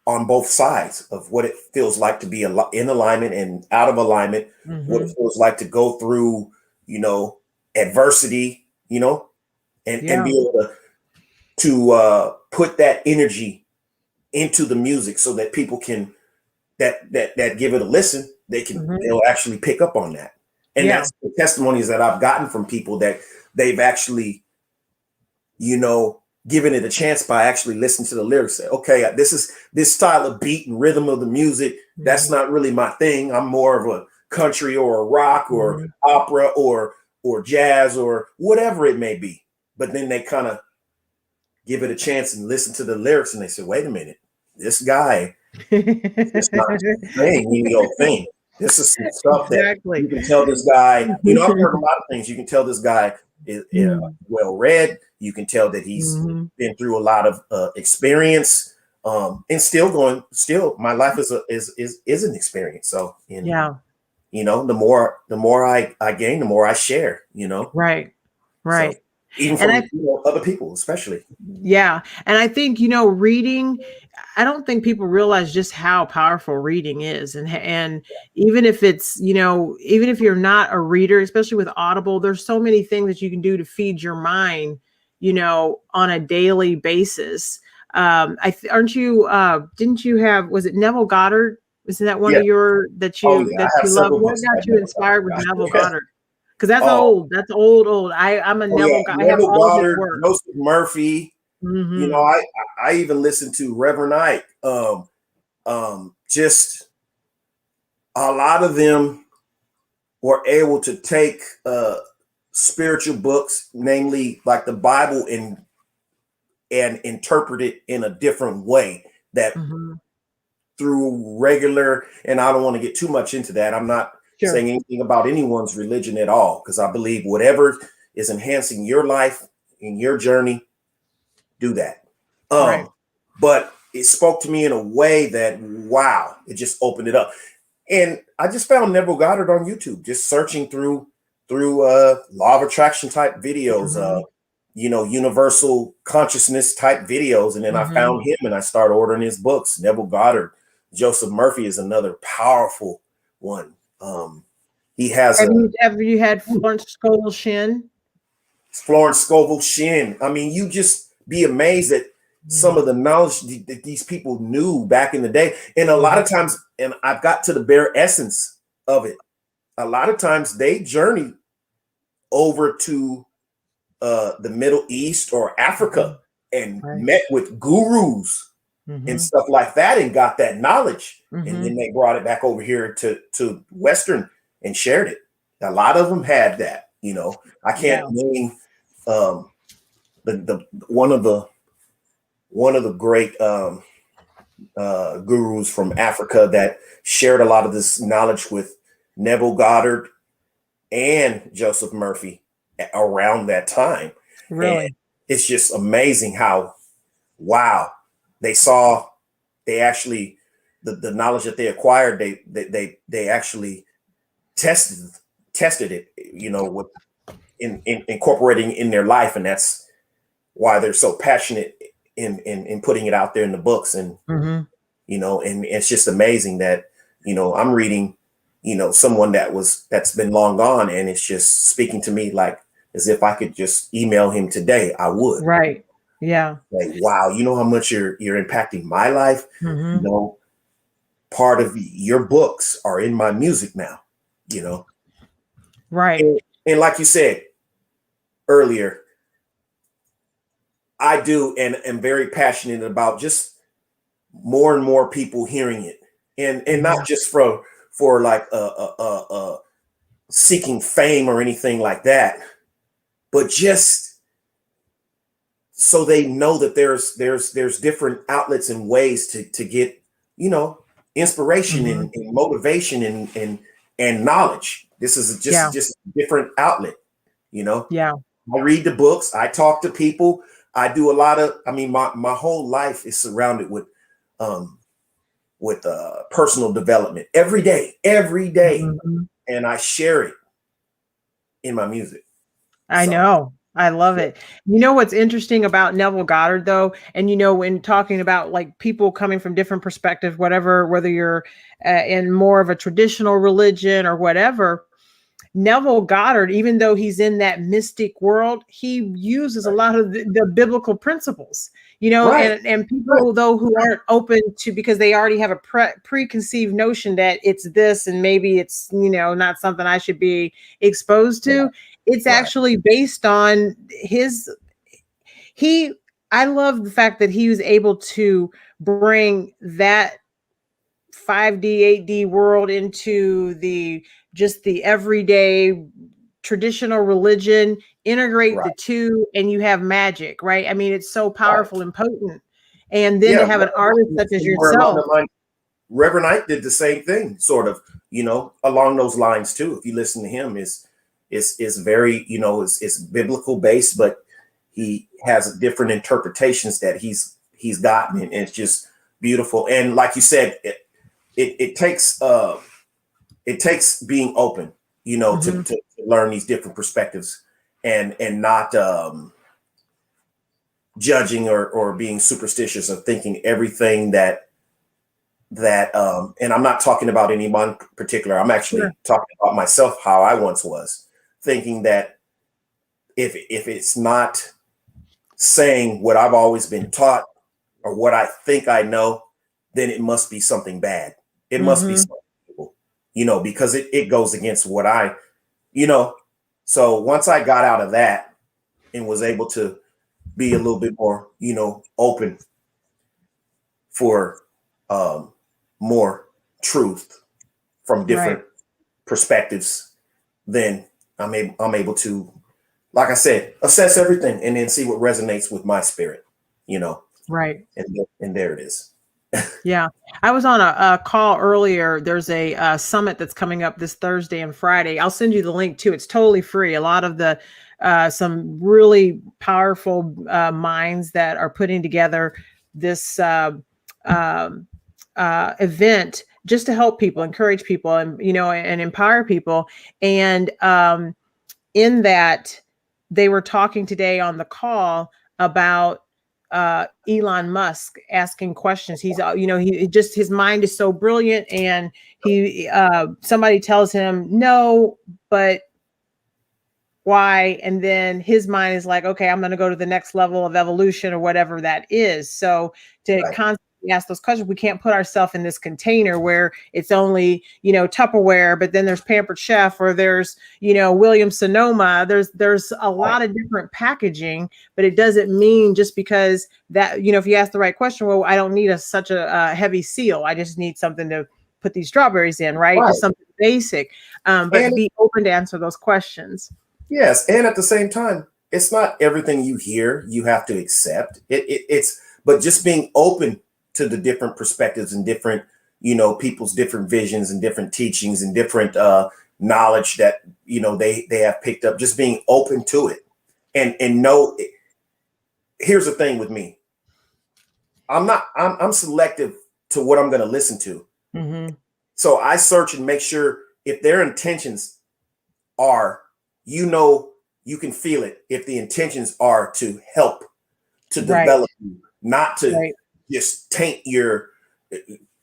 on both sides of what it feels like to be in alignment and out of alignment, what it feels like to go through, adversity, and be able to put that energy into the music so that people can that give it a listen, they'll actually pick up on that. And that's the testimonies that I've gotten from people, that they've actually, given it a chance by actually listening to the lyrics. Say, okay, this style of beat and rhythm of the music, that's not really my thing. I'm more of a country or a rock or opera or jazz or whatever it may be. But then they kind of give it a chance and listen to the lyrics, and they say, wait a minute, this guy is not saying any old thing. This is some stuff that you can tell this guy, I've heard a lot of things. You can tell this guy is well read. You can tell that he's been through a lot of experience, and still my life is an experience. So, the more I gain, the more I share, Right. So, even from other people, especially. Yeah. And I think, reading, I don't think people realize just how powerful reading is. And even if it's, even if you're not a reader, especially with Audible, there's so many things that you can do to feed your mind, on a daily basis. Aren't you, didn't you have, was it Neville Goddard? Isn't that one of your, that you love? What got you inspired with Neville Goddard? Because that's old. That's old. I'm a Neville guy. I have all Goddard, his work. Joseph Murphy. I even listened to Reverend Ike. Just a lot of them were able to take spiritual books, namely like the Bible, and interpret it in a different way, that through regular, and I don't want to get too much into that. I'm not saying anything about anyone's religion at all, because I believe whatever is enhancing your life in your journey, do that. But it spoke to me in a way that, wow, it just opened it up. And I just found Neville Goddard on YouTube, just searching through law of attraction type videos, universal consciousness type videos. And then I found him and I started ordering his books. Neville Goddard. Joseph Murphy is another powerful one. He has. Have you had Florence Scovel Shinn? Florence Scovel Shinn. I mean, you just be amazed at some of the knowledge that these people knew back in the day. And a lot of times, and I've got to the bare essence of it, a lot of times they journey over to the Middle East or Africa and met with gurus and stuff like that, and got that knowledge. And then they brought it back over here to Western and shared it. A lot of them had that, I can't name the one of the great gurus from Africa that shared a lot of this knowledge with Neville Goddard and Joseph Murphy around that time. Really? And it's just amazing how, wow, they actually, the knowledge that they acquired, they actually tested it, with in incorporating in their life, and that's why they're so passionate in putting it out there in the books. And and it's just amazing that I'm reading someone that's been long gone, and it's just speaking to me like as if I could just email him today. I would. Right. Yeah. Like, wow, you know how much you're impacting my life. Part of your books are in my music now. Right. And like you said earlier, I do and am very passionate about just more and more people hearing it, and not just for like seeking fame or anything like that, but just so they know that there's different outlets and ways to get inspiration and motivation and knowledge. This is just a different outlet. Yeah. I read the books. I talk to people. I do a lot of. I mean, my whole life is surrounded with personal development every day, and I share it in my music. I know. I love it. You know what's interesting about Neville Goddard, though, and when talking about like people coming from different perspectives, whether you're in more of a traditional religion or whatever, Neville Goddard, even though he's in that mystic world, he uses a lot of the biblical principles, and people though who aren't open to, because they already have a preconceived notion that it's this and maybe it's not something I should be exposed to. It's actually based on I love the fact that he was able to bring that 5D, 8D world into the everyday traditional religion, integrate the two, and you have magic, right? I mean, it's so powerful and potent. And then to have an artist such as yourself. Reverend Ike did the same thing, sort of, along those lines too. If you listen to him, is very, it's biblical based, but he has different interpretations that he's gotten, and it's just beautiful. And like you said, it takes being open, to learn these different perspectives and not judging or being superstitious or thinking everything that and I'm not talking about anyone particular. I'm actually talking about myself, how I once was thinking that if it's not saying what I've always been taught or what I think I know, then it must be something bad. It must be something evil, because it goes against what so once I got out of that and was able to be a little bit more, open for more truth from different perspectives, then I'm able to, like I said, assess everything and then see what resonates with my spirit, Right. And there it is. Yeah. I was on a call earlier. There's a summit that's coming up this Thursday and Friday. I'll send you the link too. It's totally free. A lot of the some really powerful minds that are putting together this event just to help people, encourage people, and and empower people. And in that, they were talking today on the call about Elon Musk asking questions. He's, he just, his mind is so brilliant, and he, somebody tells him no, but why? And then his mind is like, okay, I'm going to go to the next level of evolution or whatever that is. So to constantly ask those questions, we can't put ourselves in this container where it's only, Tupperware, but then there's Pampered Chef, or there's, Williams Sonoma. There's a lot of different packaging, but it doesn't mean just because that, if you ask the right question, well, I don't need such a heavy seal. I just need something to put these strawberries in, right? Just something basic, but be open to answer those questions. Yes. And at the same time, it's not everything you hear you have to accept. But just being open to the different perspectives and different, people's different visions and different teachings and different knowledge that, they have picked up, just being open to it. And know, here's the thing with me. I'm selective to what I'm going to listen to. So I search and make sure if their intentions are, you can feel it if the intentions are to help, to develop you, not to just taint your,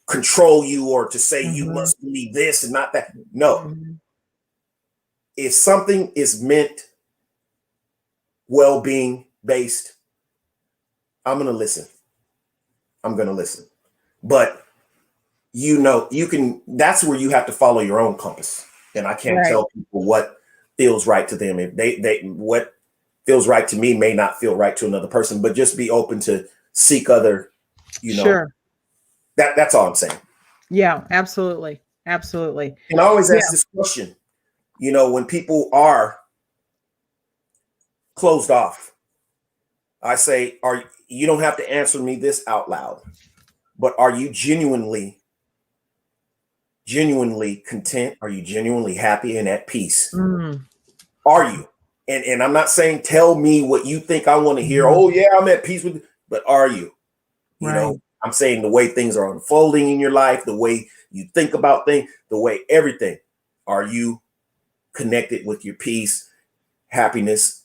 control you, or to say you must believe this and not that. No. If something is meant well-being based, I'm going to listen. But that's where you have to follow your own compass. And I can't tell people what feels right to them. If they what feels right to me may not feel right to another person, but just be open to seek other, Sure. That's all I'm saying. Yeah, absolutely. Absolutely. And I always ask this question, when people are closed off, I say, you don't have to answer me this out loud, but are you genuinely content? Are you genuinely happy and at peace? Are you? And I'm not saying tell me what you think I want to hear. Oh yeah, I'm at peace with, but are you? I'm saying the way things are unfolding in your life, the way you think about things, the way everything. Are you connected with your peace, happiness,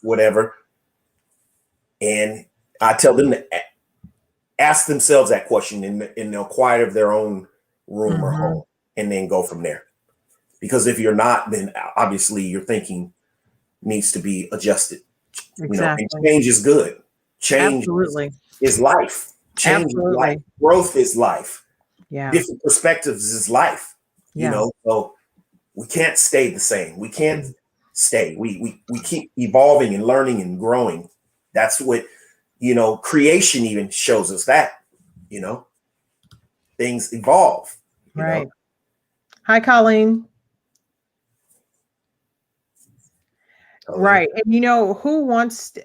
whatever? And I tell them to ask themselves that question in the quiet of their own room or home, and then go from there. Because if you're not, then obviously your thinking needs to be adjusted. And change is good. Change is life. Change is life. Growth is life. Different perspectives is life. So we can't stay the same. We can't stay. We keep evolving and learning and growing. That's what, creation even shows us that, things evolve. Right. Hi, Colleen. Right. And who wants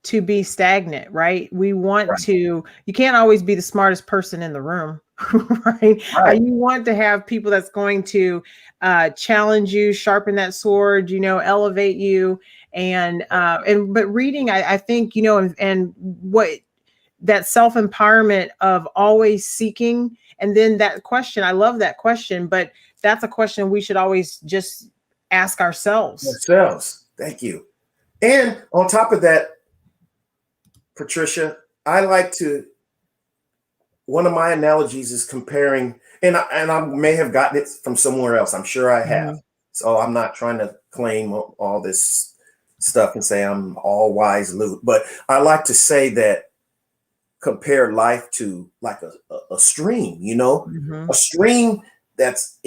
to be stagnant, right? We want to, you can't always be the smartest person in the room, right? You want to have people that's going to challenge you, sharpen that sword, elevate you. But reading, I think, and what that self-empowerment of always seeking. And then that question, I love that question, but that's a question we should always just ask ourselves. Thank you. And on top of that, Patricia, one of my analogies is comparing, and I may have gotten it from somewhere else. I'm sure I have. So I'm not trying to claim all this stuff and say I'm all wise, Loot, but I like to say that compare life to like a stream, a stream that's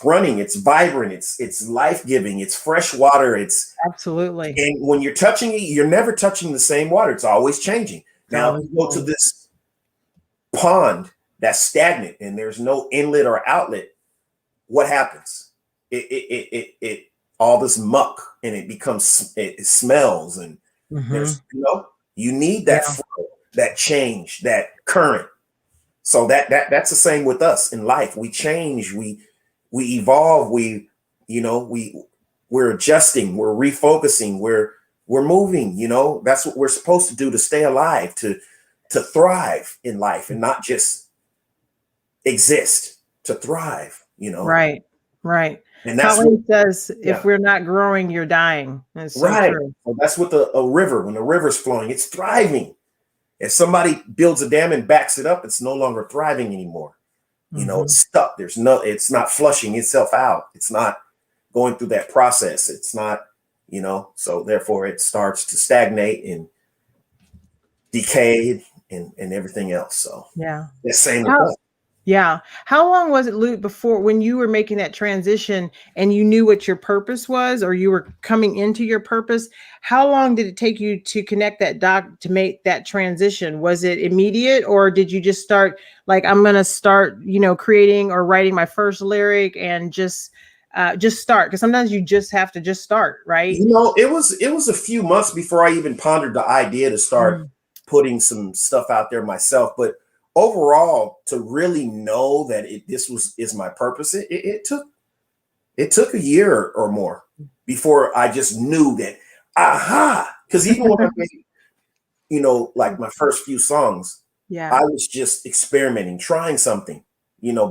running, it's vibrant, it's life-giving, it's fresh water, it's absolutely. And when you're touching it, you're never touching the same water. It's always changing. Now, if you go to this pond that's stagnant and there's no inlet or outlet, what happens? It all this muck, and it smells, and there's you need that flow, that change, that current. So that's the same with us in life. We change, we evolve, we're adjusting, we're refocusing, we're moving, that's what we're supposed to do to stay alive, to thrive in life, and not just exist, to thrive, Right. And that's what says, if we're not growing, you're dying. That's so true. Well, that's what a river, when the river's flowing, it's thriving. If somebody builds a dam and backs it up, it's no longer thriving anymore. It's stuck. It's not flushing itself out. It's not going through that process. It's not, so therefore it starts to stagnate and decay and everything else. So the same with us. Yeah. How long was it, Loot, before when you were making that transition and you knew what your purpose was, or you were coming into your purpose? How long did it take you to connect that dot to make that transition? Was it immediate, or did you just start like, I'm going to start, creating or writing my first lyric and just start? Because sometimes you just have to just start, right? It was a few months before I even pondered the idea to start putting some stuff out there myself. But overall, to really know that this is my purpose, it took a year or more before I just knew that, because even when I made, like my first few songs, I was just experimenting, trying something,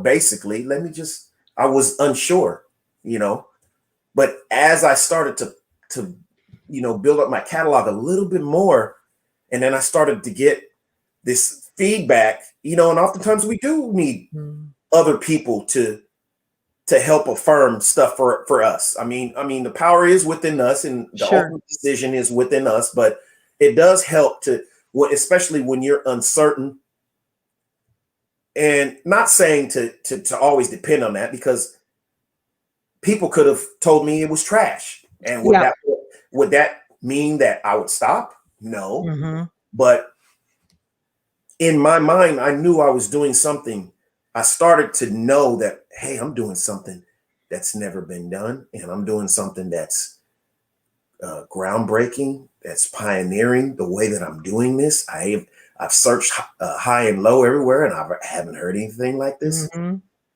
basically, let me just I was unsure, but as I started to build up my catalog a little bit more, and then I started to get this feedback, and oftentimes we do need other people to help affirm stuff for us. I mean, the power is within us, and the ultimate decision is within us, but it does help especially when you're uncertain. And not saying to always depend on that, because people could have told me it was trash. And would that mean that I would stop? No. But in my mind, I knew I was doing something. I started to know that, hey, I'm doing something that's never been done. And I'm doing something that's groundbreaking, that's pioneering the way that I'm doing this. I've searched high and low everywhere, and I haven't heard anything like this.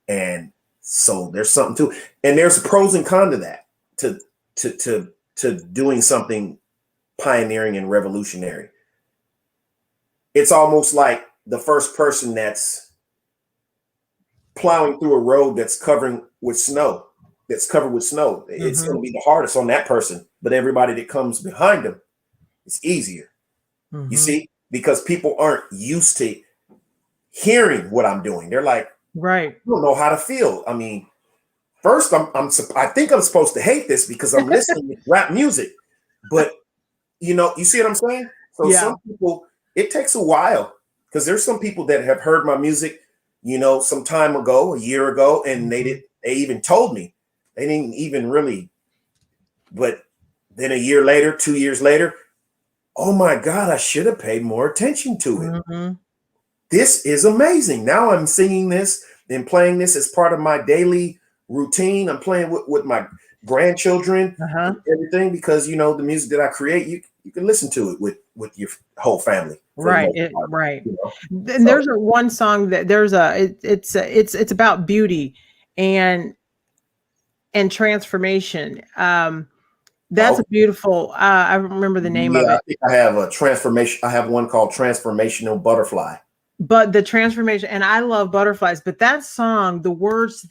And so there's something to it. And there's pros and cons to that, to doing something pioneering and revolutionary. It's almost like the first person that's plowing through a road that's covered with snow. It's going to be the hardest on that person, but everybody that comes behind them, it's easier. You see, because people aren't used to hearing what I'm doing. They're like, I don't know how to feel. I mean, first I think I'm supposed to hate this because I'm listening to rap music, but you see what I'm saying? So some people, it takes a while, because there's some people that have heard my music, some time ago, a year ago, and they even told me. They didn't even really, but then a year later, 2 years later, oh my God, I should have paid more attention to it. This is amazing. Now I'm singing this and playing this as part of my daily routine. I'm playing with my grandchildren, and everything, because the music that I create, you can listen to it with your whole family. Right. And there's one song that it's about beauty and transformation. That's a beautiful, I remember the name of it. I think I have a transformation. I have one called Transformational Butterfly. But the transformation, and I love butterflies, but that song, the words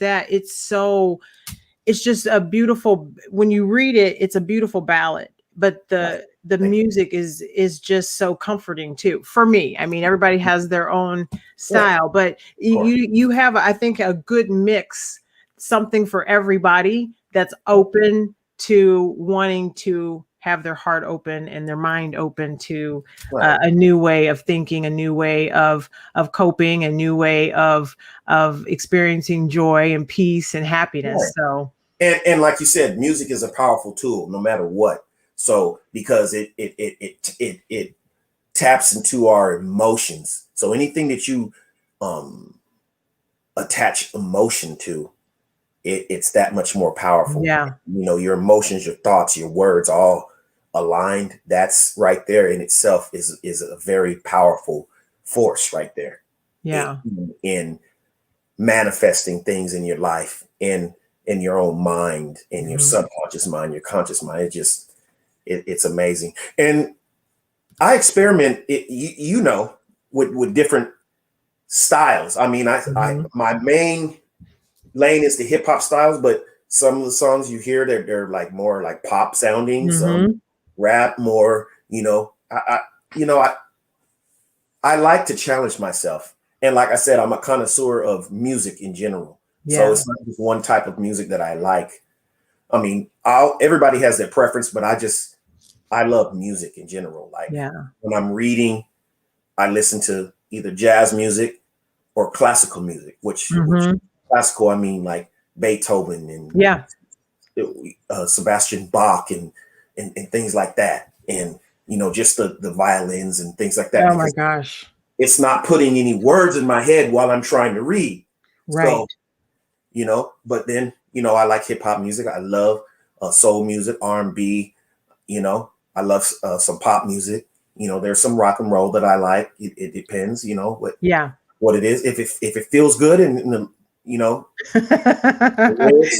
it's just a beautiful, when you read it, it's a beautiful ballad, but the music is just so comforting too, for me. I mean, everybody has their own style, but you have, I think, a good mix, something for everybody that's open to wanting to have their heart open and their mind open to a new way of thinking, a new way of coping, a new way of experiencing joy and peace and happiness. So, and like you said, music is a powerful tool, no matter what. So because it taps into our emotions. So anything that you attach emotion to, it's that much more powerful. Yeah. Your emotions, your thoughts, your words, all aligned. That's right there in itself is a very powerful force right there. Yeah. In manifesting things in your life, in your own mind, in your subconscious mind, your conscious mind. It's amazing. And I experiment, with different styles. I mean, my main lane is the hip hop styles, but some of the songs you hear, they're like more like pop sounding, some rap more, I like to challenge myself. And like I said, I'm a connoisseur of music in general. So it's not just one type of music that I like. I mean, everybody has their preference, but I love music in general. Like when I'm reading, I listen to either jazz music or classical music, which classical, I mean like Beethoven and Sebastian Bach and things like that. And, just the violins and things like that. Oh my gosh. It's not putting any words in my head while I'm trying to read. Right. So, but then, I like hip hop music. I love soul music, R&B, I love some pop music. There's some rock and roll that I like. It depends, what it is. If it feels good and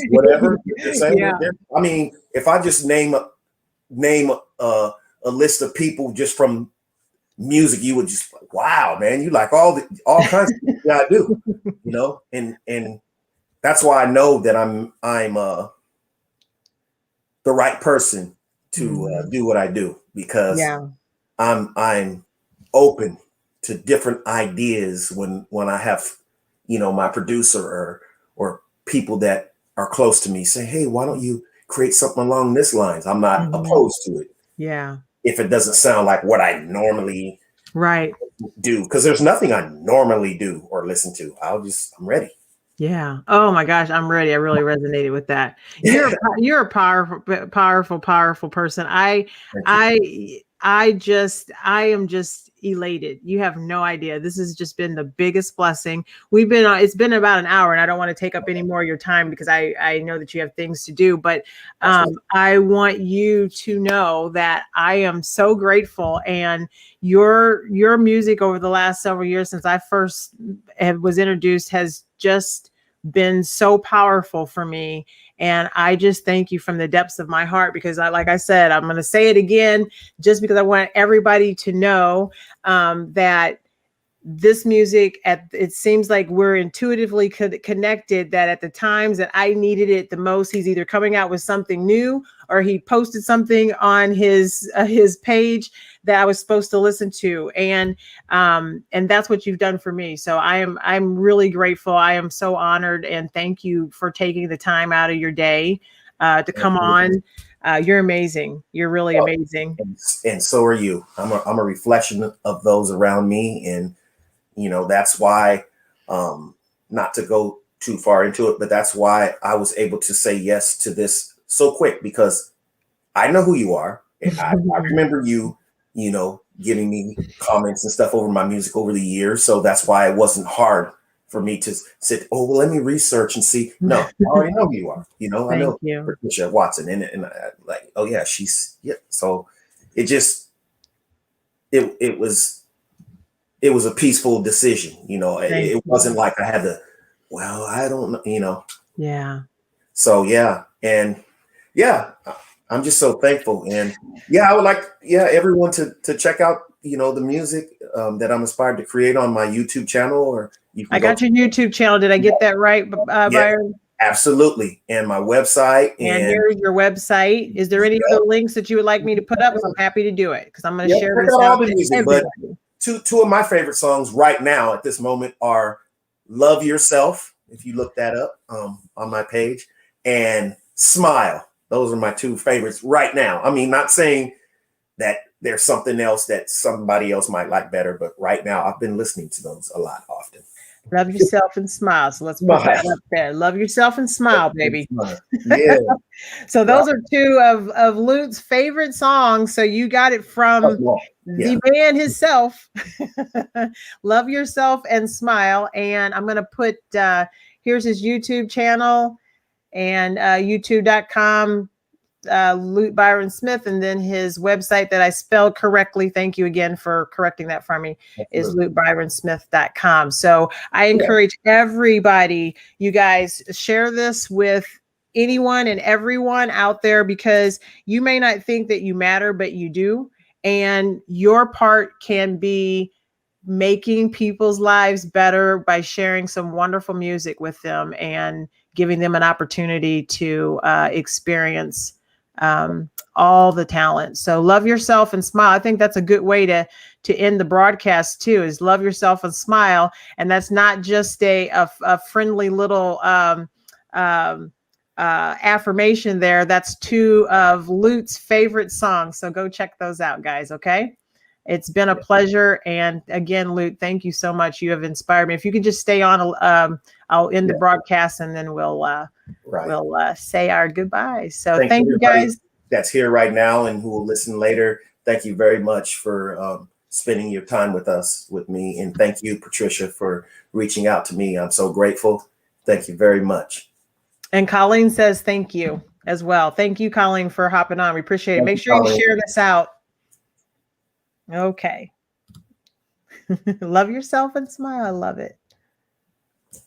whatever you're saying. I mean, if I just name a list of people just from music, you would just, wow, man, you like all kinds of things I do, and that's why I know that I'm the right person to do what I do, because Yeah. I'm open to different ideas when I have, my producer or people that are close to me say, hey, why don't you create something along this lines? I'm not opposed to it Yeah. if it doesn't sound like what I normally Right. do, because there's nothing I normally do or listen to. I'm ready. Yeah. Oh my gosh, I'm ready. I really resonated with that. You're a powerful person. Thank you. I am just elated. You have no idea. This has just been the biggest blessing. It's been about an hour, and I don't want to take up any more of your time because I know that you have things to do, but Absolutely. I want you to know that I am so grateful, and your music over the last several years since I first was introduced has just been so powerful for me. And I just thank you from the depths of my heart, because like I said, I'm going to say it again, just because I want everybody to know that this music, it seems like we're intuitively connected, that at the times that I needed it the most, he's either coming out with something new or he posted something on his page that I was supposed to listen to. And that's what you've done for me. So I'm really grateful. I am so honored, and thank you for taking the time out of your day to come on. You're amazing. You're really amazing. And so are you. I'm a reflection of those around me, and that's why, not to go too far into it, but that's why I was able to say yes to this so quick, because I know who you are. And I remember you, giving me comments and stuff over my music over the years. So that's why it wasn't hard for me to sit, oh, well, let me research and see. No, I already know who you are. I Thank know you. Patricia Watson, and like, oh yeah, yeah. So it just, it was a peaceful decision. It wasn't like I had to, well, I don't know, Yeah. So yeah. And yeah, I'm just so thankful. And yeah, I would like, everyone to check out, the music that I'm inspired to create on my YouTube channel, or you can I got your YouTube channel. Did I get that right, yeah, Byron? absolutely. And my website. And here's your website. Is there any other links that you would like me to put up? I'm happy to do it, because I'm going to share this out to everybody. But two of my favorite songs right now at this moment are Love Yourself, if you look that up on my page, and Smile. Those are my two favorites right now. I mean, not saying that there's something else that somebody else might like better, but right now I've been listening to those a lot often. Love yourself and smile. So let's put that up there. Love yourself and smile, baby. Yeah. So those are two of Loot's favorite songs. So you got it from the man himself. Love yourself and smile. And I'm going to put, here's his YouTube channel, and youtube.com, Loot Bryon Smith, and then his website that I spelled correctly, thank you again for correcting that for me, is lootbryonsmith.com. So I encourage everybody, you guys, share this with anyone and everyone out there, because you may not think that you matter, but you do. And your part can be making people's lives better by sharing some wonderful music with them and giving them an opportunity to experience all the talent. So love yourself and smile. I think that's a good way to end the broadcast too, is love yourself and smile. And that's not just a friendly little affirmation there. That's two of Loot's favorite songs. So go check those out, guys. Okay. It's been a pleasure. And again, Loot, thank you so much. You have inspired me. If you can just stay on, I'll end the broadcast, and then we'll say our goodbyes. So thank you guys. That's here right now and who will listen later. Thank you very much for spending your time with me. And thank you, Patricia, for reaching out to me. I'm so grateful. Thank you very much. And Colleen says thank you as well. Thank you, Colleen, for hopping on. We appreciate it. Make sure you share this out. Okay. Love yourself and smile. I love it.